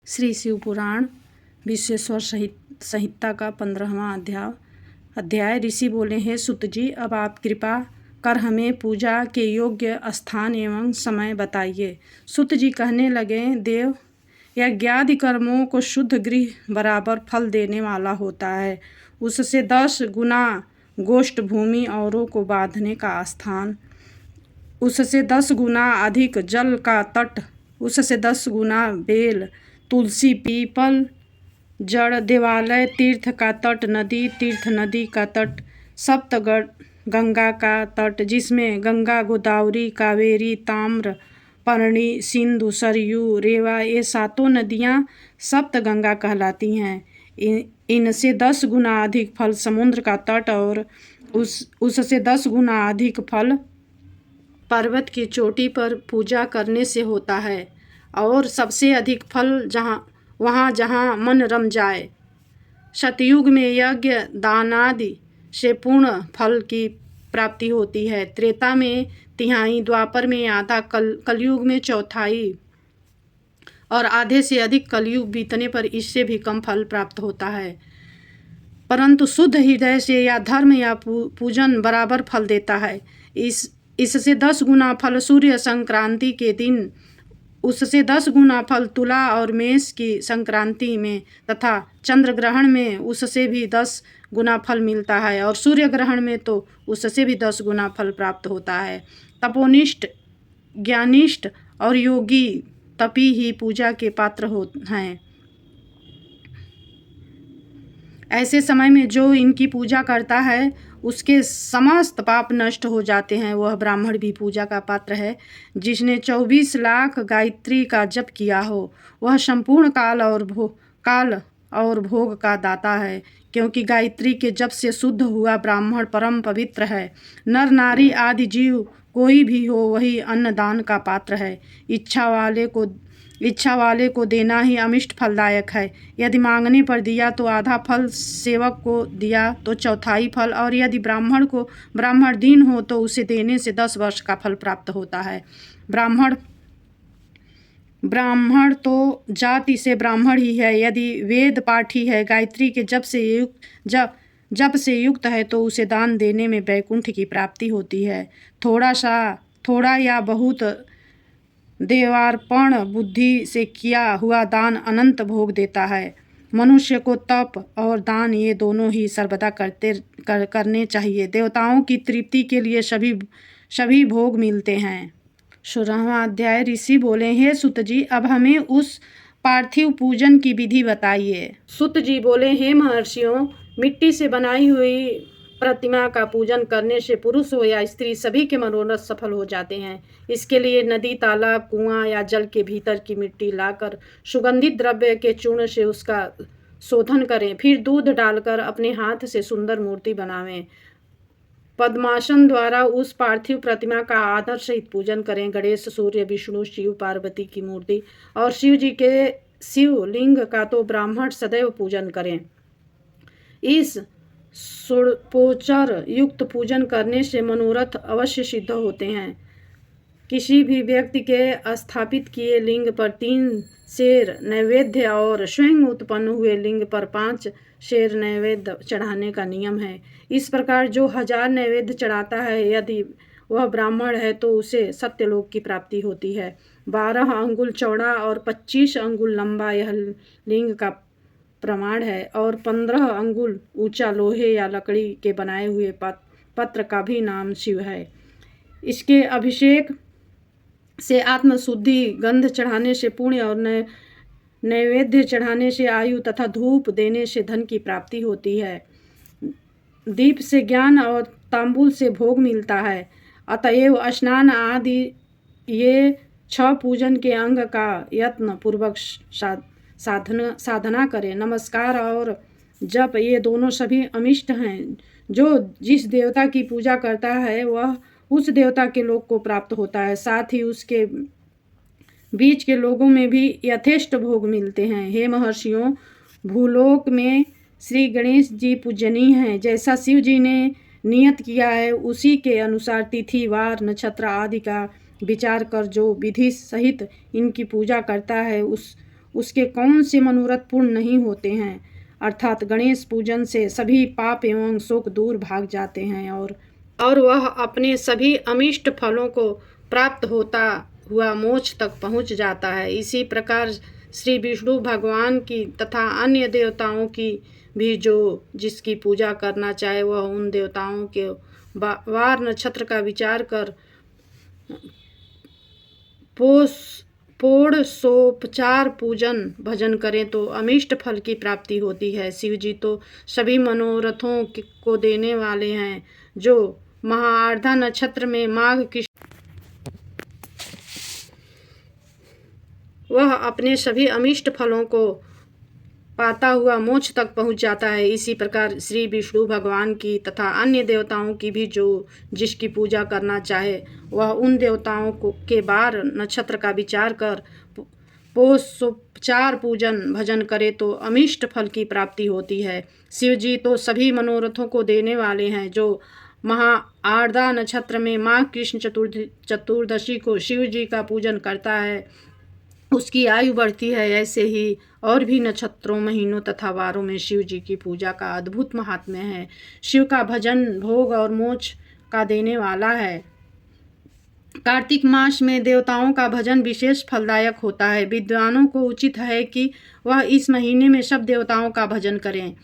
श्री शिव पुराण विश्वेश्वर संहिता का 15वां अध्याय। ऋषि बोले, हे सुत जी, अब आप कृपा कर हमें पूजा के योग्य स्थान एवं समय बताइए। सुत जी कहने लगे, देव, यज्ञादि कर्मों को शुद्ध गृह बराबर फल देने वाला होता है। उससे 10 गुना गोष्ठ भूमि औरों को बांधने का स्थान, उससे 10 गुना अधिक जल का तट, उससे 10 गुना बेल, तुलसी, पीपल, जड़, देवालय, तीर्थ का तट, नदी, तीर्थ नदी का तट, सप्त गंगा का तट, जिसमें गंगा, गोदावरी, कावेरी, ताम्र, पर्णी, सिंधु, सरयू, रेवा, ये 7 नदियाँ सप्त गंगा कहलाती हैं। इनसे 10 गुना अधिक फल समुद्र का तट और उससे 10 गुना अधिक फल पर्वत की चोटी पर पूजा करने से होता है। और सबसे अधिक फल जहाँ मन रम जाए। सतयुग में यज्ञ दानादि से पूर्ण फल की प्राप्ति होती है। त्रेता में तिहाई, द्वापर में आधा, कलयुग में चौथाई और आधे से अधिक कलयुग बीतने पर इससे भी कम फल प्राप्त होता है। परंतु शुद्ध हृदय से या धर्म या पूजन बराबर फल देता है। इससे 10 गुना फल सूर्य संक्रांति के दिन, उससे 10 गुना फल तुला और मेष की संक्रांति में तथा चंद्र ग्रहण में उससे भी 10 गुना फल मिलता है और सूर्य ग्रहण में तो उससे भी 10 गुना फल प्राप्त होता है। तपोनिष्ठ, ज्ञानिष्ठ और योगी तपी ही पूजा के पात्र हैं। ऐसे समय में जो इनकी पूजा करता है उसके समस्त पाप नष्ट हो जाते हैं। वह ब्राह्मण भी पूजा का पात्र है। जिसने 24 लाख गायत्री का जप किया हो, वह संपूर्ण काल और भोग का दाता है। क्योंकि गायत्री के जप से शुद्ध हुआ ब्राह्मण परम पवित्र है। नर नारी आदि जीव कोई भी हो, वही अन्नदान का पात्र है। इच्छा वाले को देना ही अमिष्ट फलदायक है। यदि मांगने पर दिया तो आधा फल, सेवक को दिया तो चौथाई फल, और यदि ब्राह्मण दीन हो तो उसे देने से 10 वर्ष का फल प्राप्त होता है। ब्राह्मण तो जाति से ब्राह्मण ही है। यदि वेद पाठी है, गायत्री के जप से युक्त है तो उसे दान देने में वैकुंठ की प्राप्ति होती है। थोड़ा या बहुत देवार्पण बुद्धि से किया हुआ दान अनंत भोग देता है। मनुष्य को तप और दान ये दोनों ही सर्वदा करने चाहिए। देवताओं की तृप्ति के लिए सभी भोग मिलते हैं। 16वां अध्याय। ऋषि बोले, हे सुत जी, अब हमें उस पार्थिव पूजन की विधि बताइए। सुत जी बोले, हे महर्षियों, मिट्टी से बनाई हुई प्रतिमा का पूजन करने से पुरुष हो या स्त्री सभी के मनोरथ सफल हो जाते हैं। इसके लिए नदी, तालाब, कुआं या जल के भीतर की मिट्टी लाकर सुगंधित द्रव्य के चूर्ण से उसका शोधन करें। फिर दूध डालकर अपने हाथ से सुंदर मूर्ति बनावें। पद्मासन द्वारा उस पार्थिव प्रतिमा का आदर सहित पूजन करें। गणेश, सूर्य, विष्णु, शिव, पार्वती की मूर्ति और शिव जी के शिवलिंग का तो ब्राह्मण सदैव पूजन करें। इस षोडशोपचार युक्त पूजन करने से मनोरथ अवश्य सिद्ध होते हैं। किसी भी व्यक्ति के स्थापित किए लिंग पर 3 शेर नैवेद्य और स्वयं उत्पन्न हुए लिंग पर 5 शेर नैवेद्य चढ़ाने का नियम है। इस प्रकार जो 1000 नैवेद्य चढ़ाता है, यदि वह ब्राह्मण है तो उसे सत्यलोक की प्राप्ति होती है। 12 अंगुल चौड़ा और 25 अंगुल लंबा यह लिंग का प्रमाण है और 15 अंगुल ऊंचा लोहे या लकड़ी के बनाए हुए पत्र का भी नाम शिव है। इसके अभिषेक से आत्मशुद्धि, गंध चढ़ाने से पुण्य और नैवेद्य चढ़ाने से आयु तथा धूप देने से धन की प्राप्ति होती है। दीप से ज्ञान और तांबुल से भोग मिलता है। अतएव स्नान आदि ये 6 पूजन के अंग का यत्न पूर्वक साधना करें। नमस्कार और जप ये दोनों सभी अमिष्ट हैं। जो जिस देवता की पूजा करता है वह उस देवता के लोक को प्राप्त होता है। साथ ही उसके बीच के लोगों में भी यथेष्ट भोग मिलते हैं। हे महर्षियों, भूलोक में श्री गणेश जी पूजनीय हैं। जैसा शिव जी ने नियत किया है उसी के अनुसार तिथि, वार, नक्षत्र आदि का विचार कर जो विधि सहित इनकी पूजा करता है उसके कौन से मनोरथ पूर्ण नहीं होते हैं। अर्थात गणेश पूजन से सभी पाप एवं शोक दूर भाग जाते हैं और वह अपने सभी अमिष्ट फलों को प्राप्त होता हुआ मोक्ष तक पहुँच जाता है। इसी प्रकार श्री विष्णु भगवान की तथा अन्य देवताओं की भी जिसकी पूजा करना चाहे वह उन देवताओं के वार नक्षत्र का विचार कर षोडशोपचार पूजन भजन करें तो अमिष्ट फल की प्राप्ति होती है। शिव जी तो सभी मनोरथों को देने वाले हैं। जो महाआर्द्रा नक्षत्र में माघ की वह अपने सभी अमिष्ट फलों को पाता हुआ मोक्ष तक पहुंच जाता है। इसी प्रकार श्री विष्णु भगवान की तथा अन्य देवताओं की भी जिसकी पूजा करना चाहे वह उन देवताओं के बार नक्षत्र का विचार कर षोडशोपचार पूजन भजन करे तो अमिष्ट फल की प्राप्ति होती है। शिव जी तो सभी मनोरथों को देने वाले हैं। जो महाआर्द्रा नक्षत्र में माघ कृष्ण चतुर्दशी को शिव जी का पूजन करता है उसकी आयु बढ़ती है। ऐसे ही और भी नक्षत्रों, महीनों तथा वारों में शिव जी की पूजा का अद्भुत महात्म्य है। शिव का भजन भोग और मोक्ष का देने वाला है। कार्तिक मास में देवताओं का भजन विशेष फलदायक होता है। विद्वानों को उचित है कि वह इस महीने में सब देवताओं का भजन करें,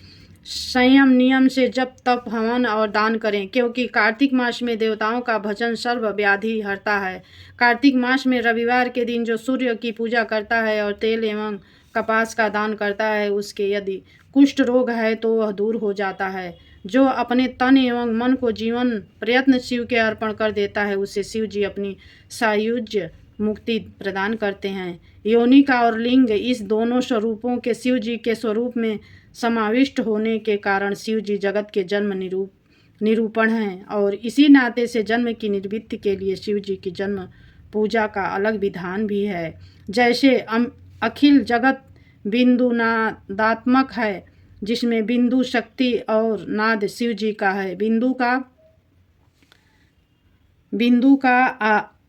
संयम नियम से जप तप हवन और दान करें, क्योंकि कार्तिक मास में देवताओं का भजन सर्व व्याधि हरता है। कार्तिक मास में रविवार के दिन जो सूर्य की पूजा करता है और तेल एवं कपास का दान करता है उसके यदि कुष्ठ रोग है तो वह दूर हो जाता है। जो अपने तन एवं मन को जीवन प्रयत्न शिव के अर्पण कर देता है उसे शिव जी अपनी सायुज्य मुक्ति प्रदान करते हैं। योनिका और लिंग इस दोनों स्वरूपों के शिव जी के स्वरूप में समाविष्ट होने के कारण शिव जी जगत के जन्म निरूपण हैं और इसी नाते से जन्म की निवृत्ति के लिए शिव जी की जन्म पूजा का अलग विधान भी है। जैसे अखिल जगत बिंदु नादात्मक है जिसमें बिंदु शक्ति और नाद शिव जी का है। बिंदु का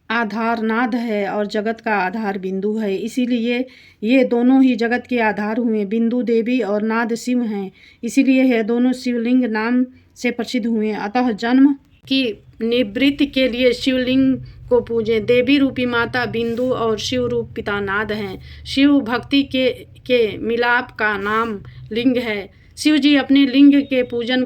आधार नाद है और जगत का आधार बिंदु है। इसीलिए ये दोनों ही जगत के आधार हुए। बिंदु देवी और नाद शिव हैं, इसीलिए यह दोनों शिवलिंग नाम से प्रसिद्ध हुए। अतः जन्म की निवृत्ति के लिए शिवलिंग को पूजें। देवी रूपी माता बिंदु और शिव रूप पिता नाद हैं। शिव भक्ति के मिलाप का नाम लिंग है। शिव जी अपने लिंग के पूजन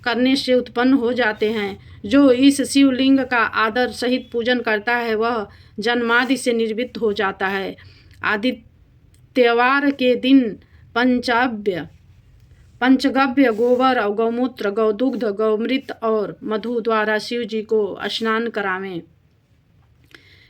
करने से उत्पन्न हो जाते हैं। जो इस शिवलिंग का आदर सहित पूजन करता है वह जन्मादि से निवृत्त हो जाता है। आदित्यवार के दिन पंचगव्य गोबर और गौमूत्र, गौदुग्ध, गौमृत और मधु द्वारा शिव जी को स्नान करावें।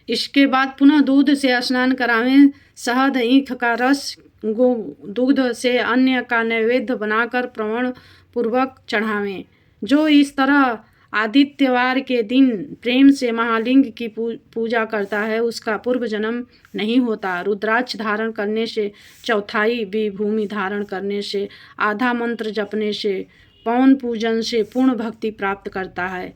इसके बाद पुनः दूध से स्नान करावें। शहद, ईख का रस, दुग्ध से अन्य का नैवेद्य बनाकर प्रवण पूर्वक चढ़ावें। जो इस तरह आदित्यवार के दिन प्रेम से महालिंग की पूजा करता है उसका पूर्व जन्म नहीं होता। रुद्राक्ष धारण करने से, चौथाई विभूमि धारण करने से, आधा मंत्र जपने से, पौन पूजन से पूर्ण भक्ति प्राप्त करता है।